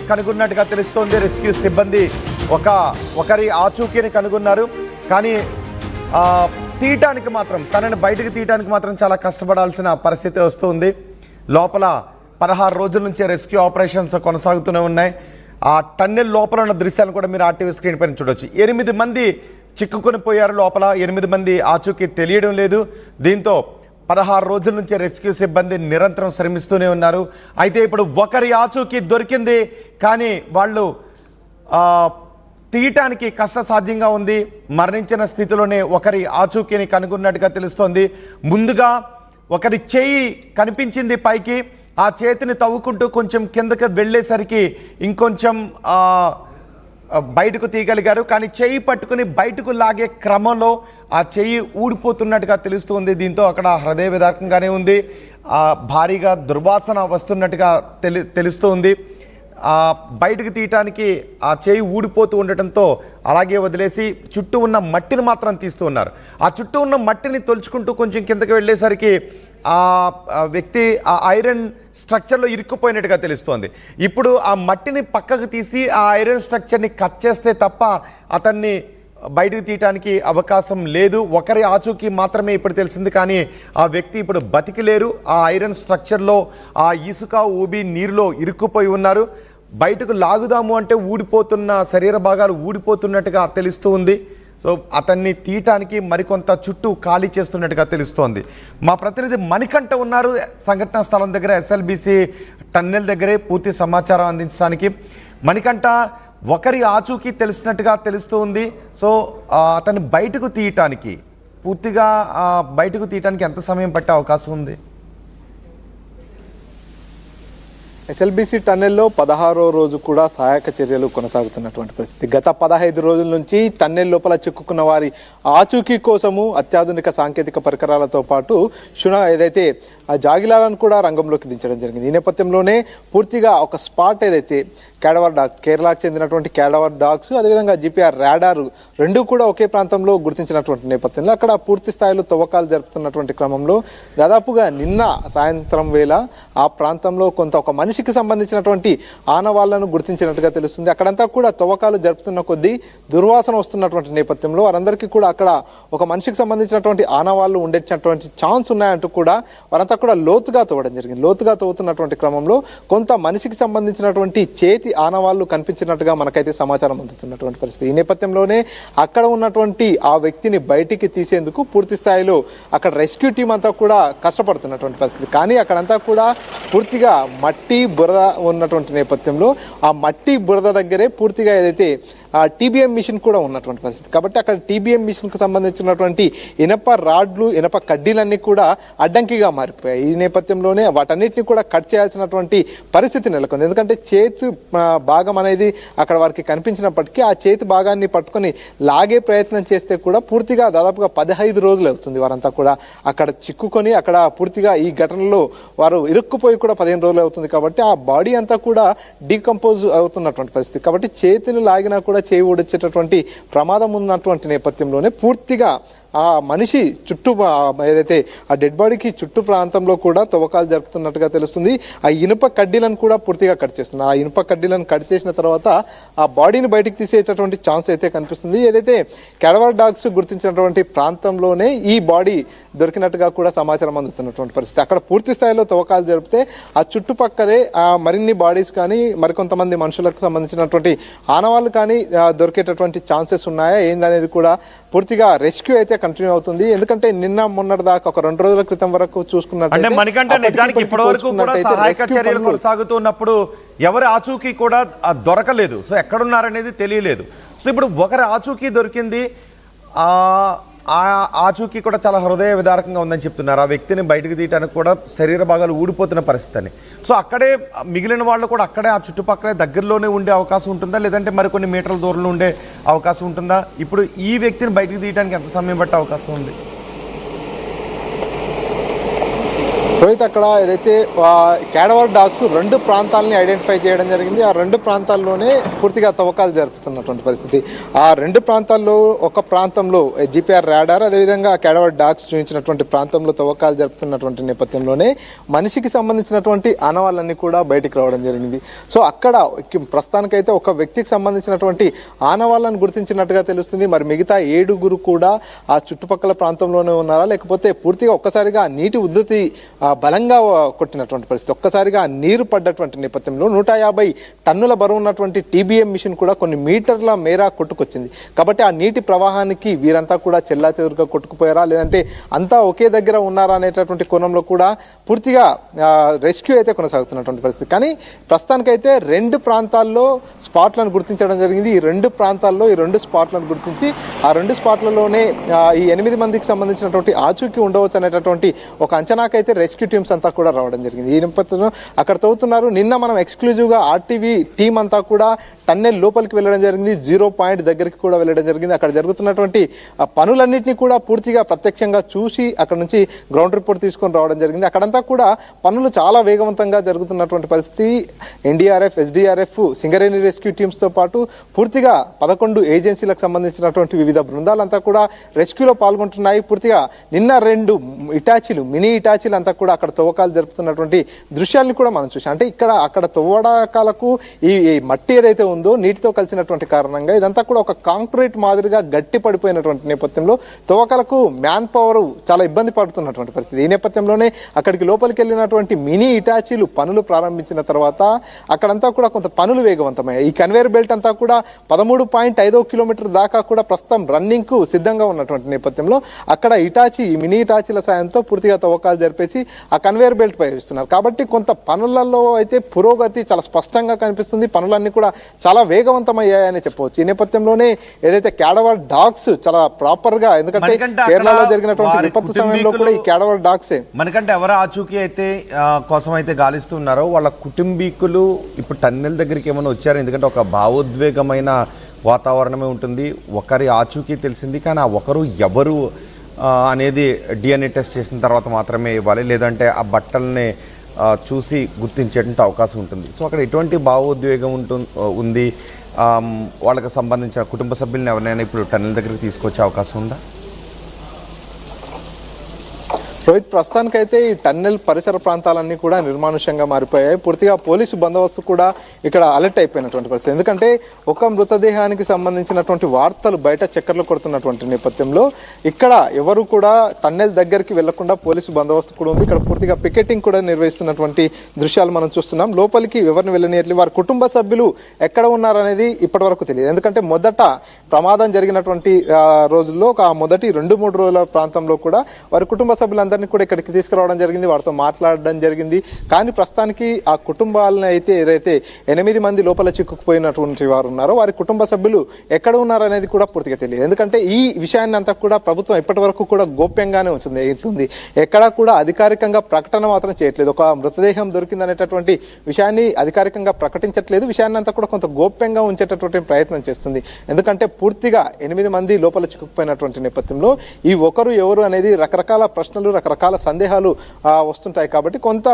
కనుగొన్నట్టుగా తెలుస్తోంది. రెస్క్యూ సిబ్బంది ఒకరి ఆచూకీని కనుగొన్నారు. కానీ తీయటానికి మాత్రం తనని బయటకు తీయటానికి మాత్రం చాలా కష్టపడాల్సిన పరిస్థితి వస్తుంది. లోపల 16 రోజుల నుంచి రెస్క్యూ ఆపరేషన్స్ కొనసాగుతూనే ఉన్నాయి. ఆ టన్నెల్ లోపల ఉన్న దృశ్యాలను కూడా మీరు ఆర్టీవీ స్క్రీన్ పైన చూడవచ్చు. 8 మంది చిక్కుకొని పోయారు లోపల. 8 మంది ఆచూకీ తెలియడం లేదు. దీంతో 16 రోజుల నుంచి రెస్క్యూ సిబ్బంది నిరంతరం శ్రమిస్తూనే ఉన్నారు. అయితే ఇప్పుడు ఒకరి ఆచూకీ దొరికింది, కానీ వాళ్ళు తీయటానికి కష్టసాధ్యంగా ఉంది. మరణించిన స్థితిలోనే ఒకరి ఆచూకీని కనుగొన్నట్టుగా తెలుస్తోంది. ముందుగా ఒకరి చేయి కనిపించింది పైకి. ఆ చేతిని తవ్వుకుంటూ కొంచెం కిందకి వెళ్ళేసరికి ఇంకొంచెం బయటకు తీయగలిగారు. కానీ చేయి పట్టుకుని బయటకు లాగే క్రమంలో ఆ చెయ్యి ఊడిపోతున్నట్టుగా తెలుస్తుంది. దీంతో అక్కడ హృదయ విదారకంగానే ఉంది. భారీగా దుర్వాసన వస్తున్నట్టుగా తెలుస్తుంది. బయటకు తీయటానికి ఆ చేయి ఊడిపోతూ ఉండటంతో అలాగే వదిలేసి చుట్టూ ఉన్న మట్టిని మాత్రం తీస్తూ ఉన్నారు. ఆ చుట్టూ ఉన్న మట్టిని తొలుచుకుంటూ కొంచెం కిందకి వెళ్ళేసరికి ఆ వ్యక్తి ఆ ఐరన్ స్ట్రక్చర్లో ఇరుక్కుపోయినట్టుగా తెలుస్తోంది. ఇప్పుడు ఆ మట్టిని పక్కకు తీసి ఆ ఐరన్ స్ట్రక్చర్ని కట్ చేస్తే తప్ప అతన్ని బయటకు తీయటానికి అవకాశం లేదు. ఒకరి ఆచూకీ మాత్రమే ఇప్పుడు తెలిసింది, కానీ ఆ వ్యక్తి ఇప్పుడు బతికి లేరు. ఆ ఐరన్ స్ట్రక్చర్లో ఆ ఇసుక ఊబి నీరులో ఇరుక్కుపోయి ఉన్నారు. బయటకు లాగుదాము అంటే ఊడిపోతున్న శరీర భాగాలు ఊడిపోతున్నట్టుగా తెలుస్తూ ఉంది. సో అతన్ని తీయటానికి మరికొంత చుట్టూ ఖాళీ చేస్తున్నట్టుగా తెలుస్తోంది. మా ప్రతినిధి మణికంఠ ఉన్నారు సంఘటనా స్థలం దగ్గర, ఎస్ఎల్బిసి టన్నెల్ దగ్గరే పూర్తి సమాచారం అందించడానికి. మణికంఠ, ఒకరి ఆచూకీ తెలిసినట్టుగా తెలుస్తూ ఉంది. సో అతన్ని బయటకు తీయటానికి పూర్తిగా బయటకు తీయటానికి ఎంత సమయం పట్టే అవకాశం ఉంది? ఎస్ఎల్బిసి టన్నెల్లో 16వ రోజు కూడా సహాయక చర్యలు కొనసాగుతున్నటువంటి పరిస్థితి. గత 15 రోజుల నుంచి టన్నెల్ లోపల చిక్కుకున్న వారి ఆచూకీ కోసము అత్యాధునిక సాంకేతిక పరికరాలతో పాటు ఏదైతే ఆ జాగిలాలను కూడా రంగంలోకి దించడం జరిగింది. ఈ నేపథ్యంలోనే పూర్తిగా ఒక స్పాట్ ఏదైతే క్యాడవర్ డాగ్, కేరళకు చెందినటువంటి క్యాడవర్ డాగ్స్, అదేవిధంగా జిపిఆర్ రాడార్ రెండు కూడా ఒకే ప్రాంతంలో గుర్తించినటువంటి నేపథ్యంలో అక్కడ పూర్తి స్థాయిలో తవ్వకాలు జరుపుతున్నటువంటి క్రమంలో దాదాపుగా నిన్న సాయంత్రం వేళ ఆ ప్రాంతంలో ఒక మనిషికి సంబంధించినటువంటి ఆనవాళ్లను గుర్తించినట్టుగా తెలుస్తుంది. అక్కడంతా కూడా తవ్వకాలు జరుపుతున్న కొద్దీ దుర్వాసన వస్తున్నటువంటి నేపథ్యంలో వారందరికీ కూడా అక్కడ ఒక మనిషికి సంబంధించినటువంటి ఆనవాళ్లు ఉండేటటువంటి ఛాన్స్ ఉన్నాయంటూ కూడా వారంతా కూడా లోతుగా తవ్వడం జరిగింది. లోతుగా తవ్వుతున్నటువంటి క్రమంలో కొంత మనిషికి సంబంధించినటువంటి చేతి ఆనవాళ్లు కనిపించినట్టుగా మనకైతే సమాచారం అందుతున్నటువంటి పరిస్థితి. ఈ నేపథ్యంలోనే అక్కడ ఉన్నటువంటి ఆ వ్యక్తిని బయటికి తీసేందుకు పూర్తి స్థాయిలో అక్కడ రెస్క్యూ టీం అంతా కూడా కష్టపడుతున్నటువంటి పరిస్థితి. కానీ అక్కడంతా కూడా పూర్తిగా మట్టి బురద ఉన్నటువంటి నేపథ్యంలో ఆ మట్టి బురద దగ్గరే పూర్తిగా ఏదైతే టీబీఎం మిషన్ కూడా ఉన్నటువంటి పరిస్థితి. కాబట్టి అక్కడ టీబీఎం మిషన్కు సంబంధించినటువంటి ఇనప రాడ్లు, ఇనప కడ్డీలన్నీ కూడా అడ్డంకిగా మారిపోయాయి. ఈ నేపథ్యంలోనే వాటన్నిటిని కూడా కట్ చేయాల్సినటువంటి పరిస్థితి నెలకొంది. ఎందుకంటే చేతి భాగం అనేది అక్కడ వారికి కనిపించినప్పటికీ ఆ చేతి భాగాన్ని పట్టుకొని లాగే ప్రయత్నం చేస్తే కూడా పూర్తిగా దాదాపుగా 15 రోజులు అవుతుంది. వారంతా కూడా అక్కడ చిక్కుకొని అక్కడ పూర్తిగా ఈ ఘటనలో వారు ఇరుక్కుపోయి కూడా 15 రోజులు అవుతుంది. కాబట్టి ఆ బాడీ అంతా కూడా డీకంపోజ్ అవుతున్నటువంటి పరిస్థితి. కాబట్టి చేతిని లాగినా కూడా చేయి ఊడొచ్చేటటువంటి ప్రమాదం ఉన్నటువంటి నేపథ్యంలోనే పూర్తిగా ఆ మనిషి చుట్టూ ఏదైతే ఆ డెడ్ బాడీకి చుట్టూ ప్రాంతంలో కూడా తవ్వకాలు జరుపుతున్నట్టుగా తెలుస్తుంది. ఆ ఇనుప కడ్డీలను కూడా పూర్తిగా కట్ చేస్తున్నారు. ఆ ఇనుప కడ్డీలను కట్ చేసిన తర్వాత ఆ బాడీని బయటికి తీసేటటువంటి ఛాన్స్ అయితే కనిపిస్తుంది. ఏదైతే క్యాడవర్ డాగ్స్ గుర్తించినటువంటి ప్రాంతంలోనే ఈ బాడీ దొరికినట్టుగా కూడా సమాచారం అందుతున్నటువంటి పరిస్థితి. అక్కడ పూర్తి స్థాయిలో తవ్వకాలు జరిపితే ఆ చుట్టుపక్కలే మరిన్ని బాడీస్ కానీ మరికొంతమంది మనుషులకు సంబంధించినటువంటి ఆనవాళ్ళు కానీ దొరికేటటువంటి ఛాన్సెస్ ఉన్నాయా ఏందనేది కూడా పూర్తిగా రెస్క్యూ అయితే కంటిన్యూ అవుతుంది. ఎందుకంటే నిన్న మొన్నటి దాకా ఒక 2 రోజుల క్రితం వరకు చూసుకున్నట్టు మణికంఠ, నిజానికి ఇప్పటి వరకు కూడా సహాయక చర్యలు కొనసాగుతున్నప్పుడు ఎవరి ఆచూకీ కూడా దొరకలేదు. సో ఎక్కడున్నారనేది తెలియలేదు. సో ఇప్పుడు ఒకరి ఆచూకీ దొరికింది. ఆ ఆచూకీ కూడా చాలా హృదయ విదారకంగా ఉందని చెప్తున్నారు. ఆ వ్యక్తిని బయటకు తీయడానికి కూడా శరీర భాగాలు ఊడిపోతున్న పరిస్థితి అని. సో అక్కడే మిగిలిన వాళ్ళు కూడా అక్కడే ఆ చుట్టుపక్కలే దగ్గరలోనే ఉండే అవకాశం ఉంటుందా, లేదంటే మరికొన్ని మీటర్ల దూరంలో ఉండే అవకాశం ఉంటుందా? ఇప్పుడు ఈ వ్యక్తిని బయటకు తీయడానికి ఎంత సమయం పట్టే అవకాశం ఉంది? రోహిత్, అక్కడ ఏదైతే క్యాడవర్ డాగ్స్ 2 ప్రాంతాలని ఐడెంటిఫై చేయడం జరిగింది. ఆ 2 ప్రాంతాల్లోనే పూర్తిగా తవ్వకాలు జరుపుతున్నటువంటి పరిస్థితి. ఆ 2 ప్రాంతాల్లో ఒక ప్రాంతంలో జిపిఆర్ రాడార్, అదేవిధంగా క్యాడవర్ డాగ్స్ చూపించినటువంటి ప్రాంతంలో తవ్వకాలు జరుపుతున్నటువంటి నేపథ్యంలోనే మనిషికి సంబంధించినటువంటి ఆనవాళ్ళన్నీ కూడా బయటికి రావడం జరిగింది. సో అక్కడ ప్రస్తుతానికైతే ఒక వ్యక్తికి సంబంధించినటువంటి ఆనవాళ్ళను గుర్తించినట్టుగా తెలుస్తుంది. మరి మిగతా 7 కూడా ఆ చుట్టుపక్కల ప్రాంతంలోనే ఉన్నారా, లేకపోతే పూర్తిగా ఒక్కసారిగా నీటి ఉధృతి బలంగా కొట్టినటువంటి పరిస్థితి, ఒక్కసారిగా నీరు పడ్డటువంటి నేపథ్యంలో 150 టన్నుల బరువు ఉన్నటువంటి టీబీఎం మిషన్ కూడా కొన్ని మీటర్ల మేర కొట్టుకొచ్చింది. కాబట్టి ఆ నీటి ప్రవాహానికి వీరంతా కూడా చెల్లా చెదురుగా కొట్టుకుపోయారా, లేదంటే అంతా ఒకే దగ్గర ఉన్నారా అనేటటువంటి కోణంలో కూడా పూర్తిగా రెస్క్యూ అయితే కొనసాగుతున్నటువంటి పరిస్థితి. కానీ ప్రస్తుతానికైతే 2 ప్రాంతాల్లో స్పాట్లను గుర్తించడం జరిగింది. ఈ 2 ప్రాంతాల్లో ఈ 2 స్పాట్లను గుర్తించి ఆ 2 స్పాట్లలోనే ఈ 8 మందికి సంబంధించినటువంటి ఆచూకీ ఉండవచ్చు అనేటటువంటి ఒక అంచనాకైతే రెస్క్యూ టీమ్స్ అంతా కూడా రావడం జరిగింది. ఈ నేపథ్యంలో అక్కడ తవ్వుతున్నారు. నిన్న మనం ఎక్స్క్లూజివ్గా ఆర్టీవీ టీం అంతా కూడా టన్నెల్ లోపలికి వెళ్ళడం జరిగింది. 0 పాయింట్ దగ్గరికి కూడా వెళ్ళడం జరిగింది. అక్కడ జరుగుతున్నటువంటి పనులన్నింటినీ కూడా పూర్తిగా ప్రత్యక్షంగా చూసి అక్కడ నుంచి గ్రౌండ్ రిపోర్ట్ తీసుకొని రావడం జరిగింది. అక్కడంతా కూడా పనులు చాలా వేగవంతంగా జరుగుతున్నటువంటి పరిస్థితి. ఎన్డీఆర్ఎఫ్, ఎస్డీఆర్ఎఫ్, సింగరేణి రెస్క్యూ టీమ్స్తో పాటు పూర్తిగా 11 ఏజెన్సీలకు సంబంధించినటువంటి వివిధ బృందాలంతా కూడా రెస్క్యూలో పాల్గొంటున్నాయి. పూర్తిగా నిన్న 2 ఇటాచీలు, మినీ ఇటాచీలు అంతా కూడా అక్కడ తవ్వకాలు జరుపుతున్నటువంటి దృశ్యాలను కూడా మనం చూసాం. అంటే అక్కడ తవ్వకాలకు ఈ మట్టి ఏదైతే ఉందో నీటితో కలిసినటువంటి కారణంగా ఇదంతా కూడా ఒక కాంక్రీట్ మాదిరిగా గట్టి పడిపోయినటువంటి నేపథ్యంలో తవ్వకాలకు మ్యాన్ పవర్ చాలా ఇబ్బంది పడుతున్నటువంటి పరిస్థితి. ఈ నేపథ్యంలోనే అక్కడికి లోపలికి వెళ్ళినటువంటి మినీ ఇటాచీలు పనులు ప్రారంభించిన తర్వాత అక్కడంతా కూడా కొంత పనులు వేగవంతమయ్యాయి. ఈ కన్వేయర్ బెల్ట్ అంతా కూడా 13.5 కిలోమీటర్ దాకా కూడా ప్రస్తుతం రన్నింగ్ కు సిద్ధంగా ఉన్నటువంటి నేపథ్యంలో అక్కడ ఈ మినీ ఇటాచీల సాయంతో పూర్తిగా తవ్వకాలు జరిపేసి ఆ కన్వేయర్ బెల్ట్ పై ఇస్తున్నారు. కాబట్టి కొంత పనులలో అయితే పురోగతి చాలా స్పష్టంగా కనిపిస్తుంది. పనులన్నీ కూడా చాలా వేగవంతమయ్యాయని చెప్పవచ్చు. ఈ నేపథ్యంలోనే ఏదైతే క్యాడవర్ డాగ్స్ చాలా ప్రాపర్ గా, ఎందుకంటే కేరళలో జరిగినటువంటి విపత్తు సమయంలో కూడా ఈ క్యాడవర్ డాగ్స్ మనకంటే ఎవరు ఆచూకీ అయితే కోసం అయితే గాలిస్తున్నారో వాళ్ళ కుటుంబీకులు ఇప్పుడు టన్నెల్ దగ్గరికి ఏమైనా వచ్చారు. ఎందుకంటే ఒక భావోద్వేగమైన వాతావరణమే ఉంటుంది. ఒకరి ఆచూకీ తెలిసింది, కానీ ఆ ఒకరు ఎవరు అనేది డిఎన్ఏ టెస్ట్ చేసిన తర్వాత మాత్రమే ఇవ్వాలి, లేదంటే ఆ బట్టల్ని చూసి గుర్తించేటువంటి అవకాశం ఉంటుంది. సో అక్కడ ఎటువంటి భావోద్వేగం ఉంది. వాళ్ళకి సంబంధించిన కుటుంబ సభ్యులను ఎవరైనా ఇప్పుడు టన్నెల్ దగ్గరికి తీసుకొచ్చే అవకాశం ఉందా? రోహిత్, ప్రస్తుతానికైతే ఈ టన్నెల్ పరిసర ప్రాంతాలన్నీ కూడా నిర్మానుష్యంగా మారిపోయాయి. పూర్తిగా పోలీసు బందోబస్తు కూడా ఇక్కడ అలర్ట్ అయిపోయినటువంటి పరిస్థితి. ఎందుకంటే ఒక మృతదేహానికి సంబంధించినటువంటి వార్తలు బయట చక్కర్లు కొడుతున్నటువంటి నేపథ్యంలో ఇక్కడ ఎవరు కూడా టన్నెల్ దగ్గరికి వెళ్లకుండా పోలీసు బందోబస్తు కూడా ఉంది. ఇక్కడ పూర్తిగా పికెటింగ్ కూడా నిర్వహిస్తున్నటువంటి దృశ్యాలు మనం చూస్తున్నాం. లోపలికి ఎవరిని వెళ్ళనియట్లేదు. వారి కుటుంబ సభ్యులు ఎక్కడ ఉన్నారనేది ఇప్పటి వరకు తెలియదు. ఎందుకంటే మొదట ప్రమాదం జరిగినటువంటి రోజుల్లో ఒక మొదటి 2-3 రోజుల ప్రాంతంలో కూడా వారి కుటుంబ సభ్యులందరూ కూడా ఇక్కడికి తీసుకురావడం జరిగింది, వారితో మాట్లాడడం జరిగింది. కానీ ప్రస్తుతానికి ఆ కుటుంబాలను అయితే ఏదైతే 8 మంది లోపల చిక్కుకుపోయినటువంటి వారు ఉన్నారో వారి కుటుంబ సభ్యులు ఎక్కడ ఉన్నారనేది కూడా పూర్తిగా తెలియదు. ఎందుకంటే ఈ విషయాన్ని అంతా కూడా ప్రభుత్వం ఇప్పటి వరకు కూడా గోప్యంగానే ఉంటుంది. ఎక్కడా కూడా అధికారికంగా ప్రకటన మాత్రం చేయట్లేదు. ఒక మృతదేహం దొరికిందనేటటువంటి విషయాన్ని అధికారికంగా ప్రకటించట్లేదు. విషయాన్ని అంతా కూడా కొంత గోప్యంగా ఉంచేటటువంటి ప్రయత్నం చేస్తుంది. ఎందుకంటే పూర్తిగా 8 మంది లోపల చిక్కుకుపోయినటువంటి నేపథ్యంలో ఈ ఒకరు ఎవరు అనేది రకరకాల ప్రశ్నలు, రకరకాల సందేహాలు వస్తుంటాయి. కాబట్టి కొంత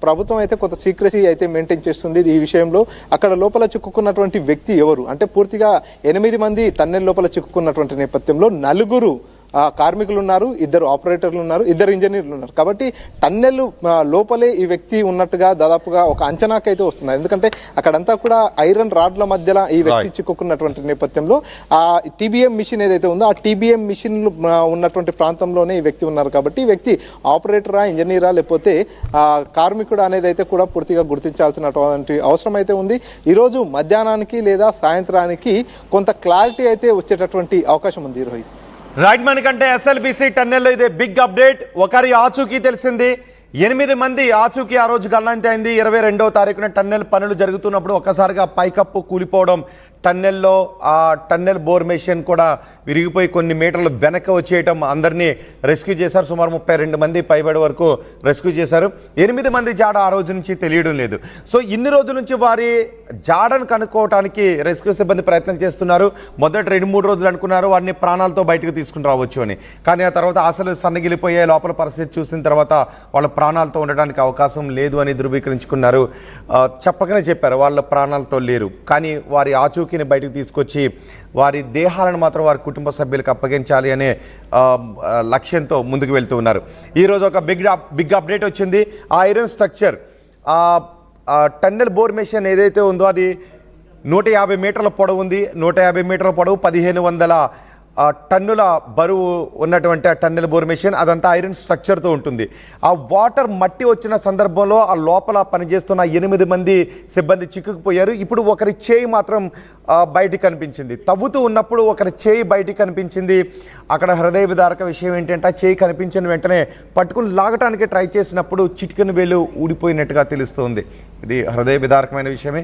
ప్రభుత్వం అయితే కొంత సీక్రెసీ అయితే మెయింటైన్ చేస్తుంది ఈ విషయంలో. అక్కడ లోపల చిక్కుకున్నటువంటి వ్యక్తి ఎవరు అంటే పూర్తిగా 8 మంది టన్నెల్ లోపల చిక్కుకున్నటువంటి నేపథ్యంలో 4 కార్మికులు ఉన్నారు, 2 ఆపరేటర్లు ఉన్నారు, 2 ఇంజనీర్లు ఉన్నారు. కాబట్టి టన్నెల్ లోపలే ఈ వ్యక్తి ఉన్నట్టుగా దాదాపుగా ఒక అంచనాకైతే వస్తున్నారు. ఎందుకంటే అక్కడంతా కూడా ఐరన్ రాడ్ల మధ్యలో ఈ వ్యక్తి చిక్కుకున్నటువంటి నేపథ్యంలో ఆ టీబీఎం మిషన్ ఏదైతే ఉందో ఆ టీబీఎం మిషన్ ఉన్నటువంటి ప్రాంతంలోనే ఈ వ్యక్తి ఉన్నారు. కాబట్టి ఈ వ్యక్తి ఆపరేటరా, ఇంజనీరా, లేకపోతే కార్మికుడు అనేది అయితే కూడా పూర్తిగా గుర్తించాల్సినటువంటి అవసరం అయితే ఉంది. ఈరోజు మధ్యాహ్నానికి లేదా సాయంత్రానికి కొంత క్లారిటీ అయితే వచ్చేటటువంటి అవకాశం ఉంది. రోహిత్, రైట్, మనకంటే ఎస్ఎల్బిసి టన్నెల్లో ఇదే బిగ్ అప్డేట్. ఒకరి ఆచూకీ తెలిసింది. 8 మంది ఆచూకీ ఆ రోజు గల్లంతైంది. 22వ తారీఖున టన్నెల్ పనులు జరుగుతున్నప్పుడు ఒక్కసారిగా పైకప్పు కూలిపోవడం, టన్నెల్లో ఆ టన్నెల్ బోర్ మెషిన్ కూడా విరిగిపోయి కొన్ని మీటర్లు వెనక్కి వచ్చేయటం అందరినీ రెస్క్యూ చేశారు. సుమారు 32 మంది పైబడి వరకు రెస్క్యూ చేశారు. 8 మంది జాడ ఆ రోజు నుంచి తెలియడం లేదు. సో ఇన్ని రోజుల నుంచి వారి జాడను కనుక్కోవడానికి రెస్క్యూ సిబ్బంది ప్రయత్నం చేస్తున్నారు. మొదటి 2-3 రోజులు అనుకున్నారు వారిని ప్రాణాలతో బయటకు తీసుకుని రావచ్చు అని. కానీ ఆ తర్వాత ఆశలు సన్నగిలిపోయే లోపల పరిస్థితి చూసిన తర్వాత వాళ్ళ ప్రాణాలతో ఉండడానికి అవకాశం లేదు అని ధృవీకరించుకున్నారు. చెప్పకనే చెప్పారు వాళ్ళ ప్రాణాలతో లేరు. కానీ వారి ఆచూకీని బయటకు తీసుకొచ్చి వారి దేహాలను మాత్రం వారి కుటుంబ సభ్యులకు అప్పగించాలి అనే లక్ష్యంతో ముందుకు వెళ్తూ ఉన్నారు. ఈరోజు ఒక బిగ్ అప్డేట్ వచ్చింది. ఆ iron structure tunnel bore machine ఏదైతే ఉందో అది 150 మీటర్ల పొడవు ఉంది. 150 మీటర్ల పొడవు 1500 టన్నుల బరువు ఉన్నటువంటి ఆ టన్నెల్ బోర్ మెషిన్ అదంతా ఐరన్ స్ట్రక్చర్తో ఉంటుంది. ఆ వాటర్ మట్టి వచ్చిన సందర్భంలో ఆ లోపల పనిచేస్తున్న 8 మంది సిబ్బంది చిక్కుకుపోయారు. ఇప్పుడు ఒకరి చేయి మాత్రం బయటికి కనిపించింది. తవ్వుతూ ఉన్నప్పుడు ఒకరి చేయి బయటికి కనిపించింది. అక్కడ హృదయ విదారక విషయం ఏంటంటే ఆ చేయి కనిపించిన వెంటనే పట్టుకుని లాగటానికి ట్రై చేసినప్పుడు చిటికెన వేలు ఊడిపోయినట్టుగా తెలుస్తుంది. ఇది హృదయ విదారకమైన విషయమే.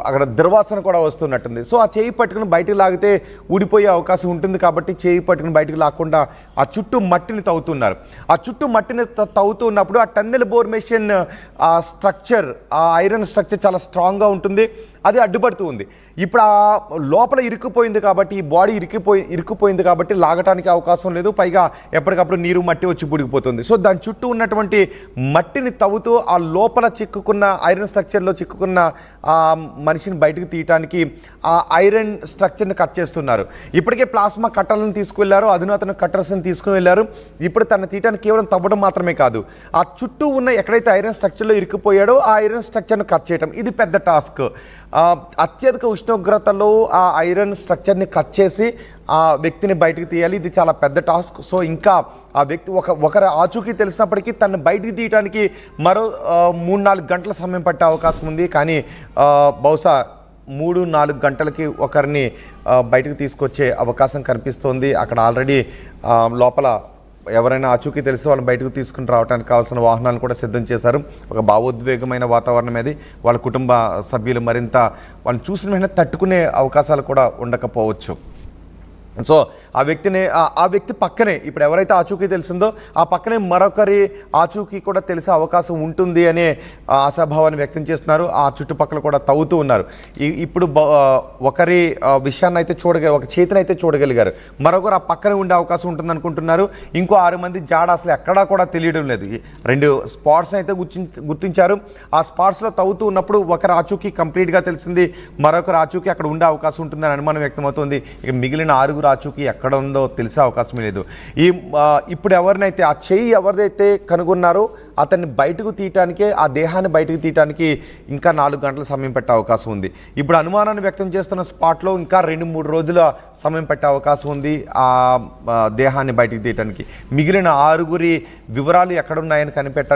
అక్కడ దుర్వాసన కూడా వస్తున్నట్టుంది. సో ఆ చేయి పట్టుకుని బయటికి లాగితే ఊడిపోయే అవకాశం ఉంటుంది కాబట్టి చేయి పట్టుకుని బయటికి లాక్కుండా ఆ చుట్టూ మట్టిని తవ్వుతున్నారు. ఆ చుట్టూ మట్టిని తవ్వుతూ ఉన్నప్పుడు ఆ టన్నెల్ బోర్ మెషిన్ ఆ స్ట్రక్చర్ ఆ ఐరన్ స్ట్రక్చర్ చాలా స్ట్రాంగ్గా ఉంటుంది. అది అడ్డుపడుతూ ఉంది. ఇప్పుడు ఆ లోపల ఇరుక్కుపోయింది కాబట్టి ఈ బాడీ ఇరుక్కుపోయింది కాబట్టి లాగటానికి అవకాశం లేదు. పైగా ఎప్పటికప్పుడు నీరు మట్టి వచ్చి పుడిగిపోతుంది. సో దాని చుట్టూ ఉన్నటువంటి మట్టిని తవ్వుతూ ఆ లోపల చిక్కుకున్న ఐరన్ స్ట్రక్చర్లో చిక్కుకున్న ఆ మనిషిని బయటకు తీయటానికి ఆ ఐరన్ స్ట్రక్చర్ని కట్ చేస్తున్నారు. ఇప్పటికే ప్లాస్మా కట్టర్లను తీసుకువెళ్లారు, అధునాతన కట్టర్స్ని తీసుకుని వెళ్ళారు. ఇప్పుడు తన తీయటానికి కేవలం తవ్వడం మాత్రమే కాదు, ఆ చుట్టూ ఉన్న ఎక్కడైతే ఐరన్ స్ట్రక్చర్లో ఇరుక్కుపోయాడో ఆ ఐరన్ స్ట్రక్చర్ను కట్ చేయడం ఇది పెద్ద టాస్క్. అత్యధిక ఉష్ణోగ్రతలో ఆ ఐరన్ స్ట్రక్చర్ని కట్ చేసి ఆ వ్యక్తిని బయటికి తీయాలి. ఇది చాలా పెద్ద టాస్క్. సో ఇంకా ఆ వ్యక్తి ఒకరి ఆచూకీ తెలిసినప్పటికీ తను బయటికి తీయడానికి మరో 3-4 గంటల సమయం పట్టే అవకాశం ఉంది. కానీ బహుశా 3-4 గంటలకి ఒకరిని బయటకు తీసుకొచ్చే అవకాశం కనిపిస్తోంది. అక్కడ ఆల్రెడీ లోపల ఎవరైనా ఆచూకీ తెలిసి వాళ్ళని బయటకు తీసుకుని రావడానికి కావాల్సిన వాహనాలను కూడా సిద్ధం చేశారు. ఒక భావోద్వేగమైన వాతావరణం అది. వాళ్ళ కుటుంబ సభ్యులు మరింత వాళ్ళని చూసిన వెంటనే తట్టుకునే అవకాశాలు కూడా ఉండకపోవచ్చు. సో ఆ వ్యక్తి పక్కనే ఇప్పుడు ఎవరైతే ఆచూకీ తెలిసిందో ఆ పక్కనే మరొకరి ఆచూకీ కూడా తెలిసే అవకాశం ఉంటుంది అనే ఆశాభావాన్ని వ్యక్తం చేస్తున్నారు. ఆ చుట్టుపక్కల కూడా తవ్వుతూ ఉన్నారు. ఇప్పుడు ఒకరి విషయాన్ని అయితే ఒక చేతిని అయితే చూడగలిగారు. మరొకరు ఆ పక్కనే ఉండే అవకాశం ఉంటుంది అనుకుంటున్నారు. ఇంకో 6 మంది జాడ అసలు ఎక్కడా కూడా తెలియడం లేదు. 2 స్పాట్స్ అయితే గుర్తించారు. ఆ స్పాట్స్లో తవ్వుతూ ఉన్నప్పుడు ఒకరి ఆచూకీ కంప్లీట్గా తెలిసింది, మరొకరు ఆచూకీ అక్కడ ఉండే అవకాశం ఉంటుందని అనుమానం వ్యక్తమవుతుంది. ఇక మిగిలిన 6 ఆచూకీ ఎక్కడ ఉందో తెలిసే అవకాశం లేదు. ఇప్పుడు ఎవరినైతే ఆ చెయ్యి ఎవరిదైతే కనుగొన్నారో అతన్ని బయటకు తీయటానికే ఆ దేహాన్ని బయటకు తీయటానికి ఇంకా 4 గంటల సమయం పెట్టే అవకాశం ఉంది. ఇప్పుడు అనుమానాన్ని వ్యక్తం చేస్తున్న స్పాట్లో ఇంకా 2-3 రోజుల సమయం పెట్టే అవకాశం ఉంది ఆ దేహాన్ని బయటకు తీయటానికి. మిగిలిన 6 వివరాలు ఎక్కడున్నాయని కనిపెట్టడానికి